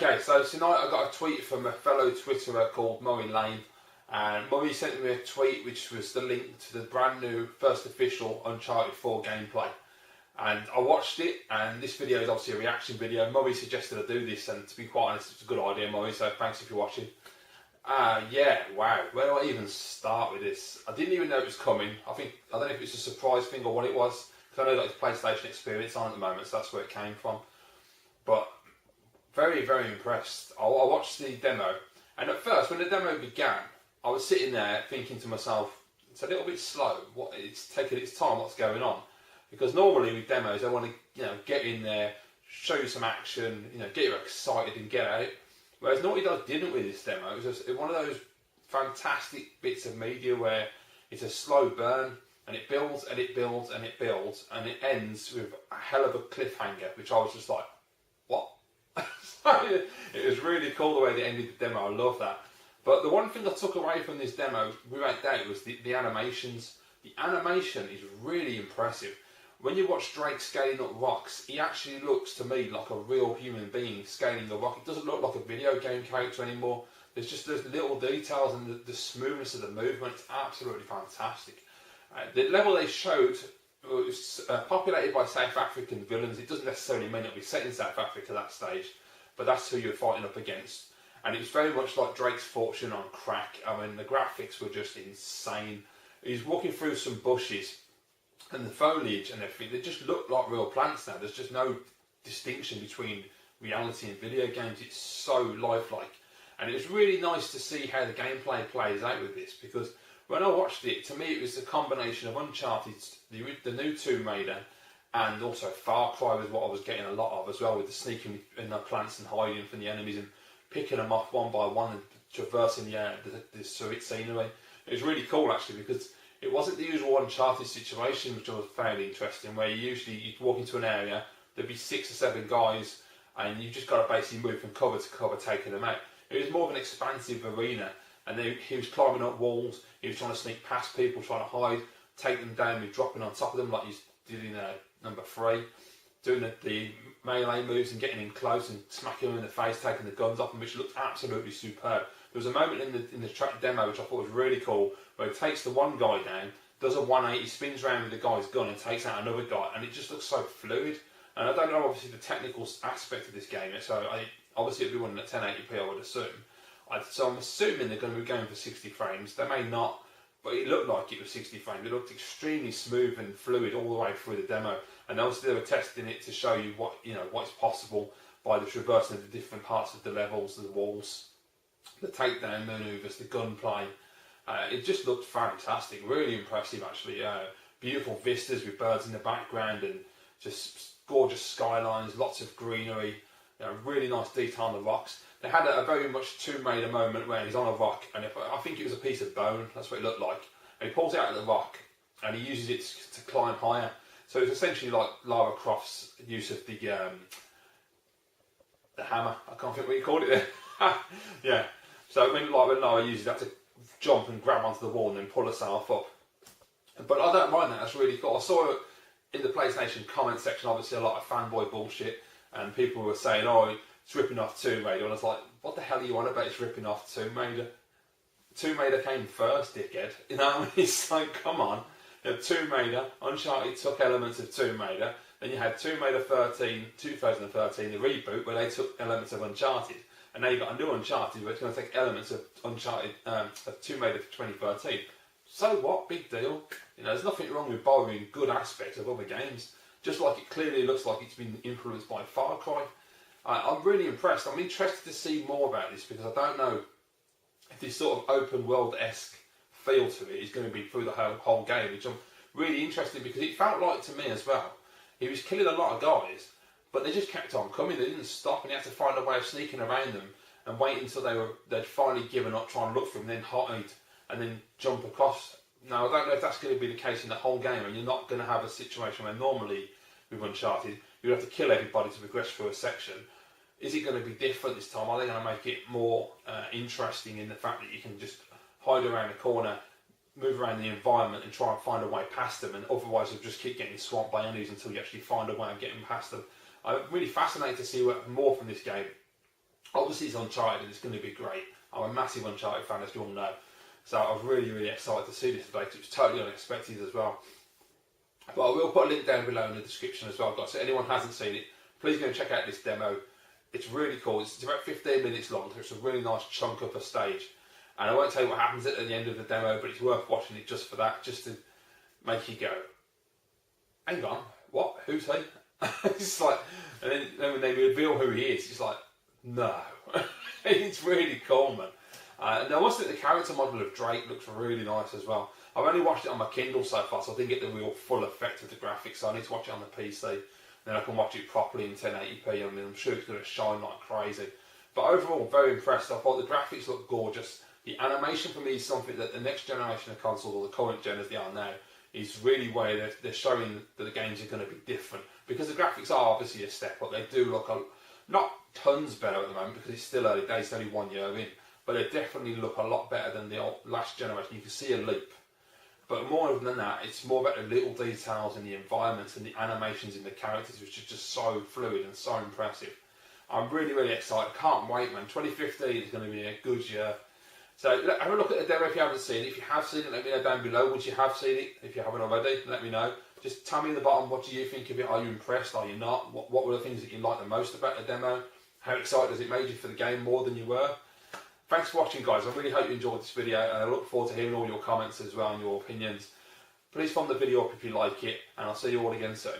Okay, so tonight I got a tweet from a fellow Twitterer called Murray Lane, and Murray sent me a tweet which was the link to the brand new first official Uncharted 4 gameplay. And I watched it, and this video is obviously a reaction video. Murray suggested I do this, and to be quite honest, it's a good idea, Murray, so thanks if you're watching. Yeah, wow, where do I even start with this? I didn't even know it was coming. I don't know if it's a surprise thing or what it was, because I know that it's PlayStation Experience on at the moment, so that's where it came from. But very, very impressed. I watched the demo, and at first, when the demo began, I was sitting there thinking to myself, it's a little bit slow. It's taking its time. What's going on? Because normally with demos, I want to, get in there, show you some action, get you excited and get at it. Whereas Naughty Dog didn't with this demo. It was just one of those fantastic bits of media where it's a slow burn, and it builds and it builds and it builds, and it ends with a hell of a cliffhanger, which I was just like, what? It was really cool the way they ended the demo. I love that. But the one thing I took away from this demo without doubt was the animations. The animation is really impressive. When you watch Drake scaling up rocks, he actually looks to me like a real human being scaling the rock. It doesn't look like a video game character anymore. There's just those little details and the smoothness of the movement. It's absolutely fantastic. The level they showed was populated by South African villains. It doesn't necessarily mean it'll be set in South Africa at that stage, but that's who you're fighting up against. And it was very much like Drake's Fortune on crack. I mean, the graphics were just insane. He's walking through some bushes, and the foliage and everything, they just look like real plants now. There's just no distinction between reality and video games. It's so lifelike. And it was really nice to see how the gameplay plays out with this, because when I watched it, to me it was a combination of Uncharted, the new Tomb Raider, and also Far Cry was what I was getting a lot of as well, with the sneaking in the plants and hiding from the enemies and picking them off one by one and traversing the scenery. It was really cool actually, because it wasn't the usual Uncharted situation, which I was fairly interesting, where you'd walk into an area, there'd be 6 or 7 guys, and you just got to basically move from cover to cover, taking them out. It was more of an expansive arena, and he was climbing up walls, he was trying to sneak past people, trying to hide, take them down with dropping on top of them like you did in number 3, doing the melee moves and getting in close and smacking them in the face, taking the guns off them, which looked absolutely superb. There was a moment in the track demo which I thought was really cool, where he takes the one guy down, does a 180, spins around with the guy's gun and takes out another guy, and it just looks so fluid. And I don't know obviously the technical aspect of this game, so obviously it'll be running at 1080p I would assume. So I'm assuming they're going to be going for 60 frames. They may not, but it looked like it was 60 frames. It looked extremely smooth and fluid all the way through the demo. And obviously they were testing it to show you what's possible by the traversing of the different parts of the levels, the walls, the takedown maneuvers, the gunplay. It just looked fantastic, really impressive actually. Beautiful vistas with birds in the background and just gorgeous skylines, lots of greenery, really nice detail on the rocks. They had a very much Tomb Raider moment where he's on a rock, and I think it was a piece of bone, that's what it looked like. And he pulls it out of the rock and he uses it to climb higher. So it's essentially like Lara Croft's use of the hammer. I can't think what you called it there. Yeah. So when Lara uses that to jump and grab onto the wall and then pull herself up. But I don't mind that, that's really cool. I saw it in the PlayStation comment section, obviously a lot of fanboy bullshit, and people were saying, oh, it's ripping off Tomb Raider, and I was like, what the hell are you on about, it's ripping off Tomb Raider? Tomb Raider came first, dickhead. You know what I mean? It's like, come on. You had Tomb Raider, Uncharted took elements of Tomb Raider, then you had Tomb Raider 2013, the reboot, where they took elements of Uncharted, and now you've got a new Uncharted where it's going to take elements of Uncharted, of Tomb Raider 2013. So what? Big deal. There's nothing wrong with borrowing good aspects of other games, just like it clearly looks like it's been influenced by Far Cry. I'm really impressed. I'm interested to see more about this, because I don't know if this sort of open world-esque feel to it is going to be through the whole game, which I'm really interested in, because it felt like to me as well, he was killing a lot of guys, but they just kept on coming. They didn't stop, and he had to find a way of sneaking around them and wait until they'd finally given up trying to look for them, then hide and then jump across. Now I don't know if that's going to be the case in the whole game, and you're not going to have a situation where normally with Uncharted you have to kill everybody to progress through a section. Is it going to be different this time? Are they going to make it more interesting in the fact that you can just hide around a corner, move around the environment and try and find a way past them, and otherwise you'll just keep getting swamped by enemies until you actually find a way of getting past them? I'm really fascinated to see more from this game. Obviously it's Uncharted and it's going to be great. I'm a massive Uncharted fan, as you all know. So I was really excited to see this today, because it was totally unexpected as well. But I will put a link down below in the description as well, guys. So anyone who hasn't seen it, please go and check out this demo. It's really cool. It's about 15 minutes long, so it's a really nice chunk of a stage. And I won't tell you what happens at the end of the demo, but it's worth watching it just for that, just to make you go, hang on, what? Who's he? It's like, and then when they reveal who he is, it's like, no. It's really cool, man. And I must think the character model of Drake looks really nice as well. I've only watched it on my Kindle so far, so I didn't get the real full effect of the graphics, so I need to watch it on the PC. Then I can watch it properly in 1080p. I mean, I'm sure it's going to shine like crazy. But overall, very impressed. I thought the graphics look gorgeous. The animation for me is something that the next generation of consoles, or the current gen as they are now, is really where they're showing that the games are going to be different. Because the graphics are obviously a step up. They do look not tons better at the moment, because it's still early days, it's only 1 year in. But they definitely look a lot better than the last generation. You can see a leap. But more than that, it's more about the little details in the environments and the animations in the characters, which are just so fluid and so impressive. I'm really excited. Can't wait, man. 2015 is going to be a good year. So have a look at the demo if you haven't seen it. If you have seen it, let me know down below. Once you have seen it, if you haven't already, let me know. Just tell me in the bottom, what do you think of it? Are you impressed? Are you not? What were the things that you liked the most about the demo? How excited has it made you for the game more than you were? Thanks for watching, guys. I really hope you enjoyed this video, and I look forward to hearing all your comments as well and your opinions. Please thumb the video up if you like it, and I'll see you all again soon.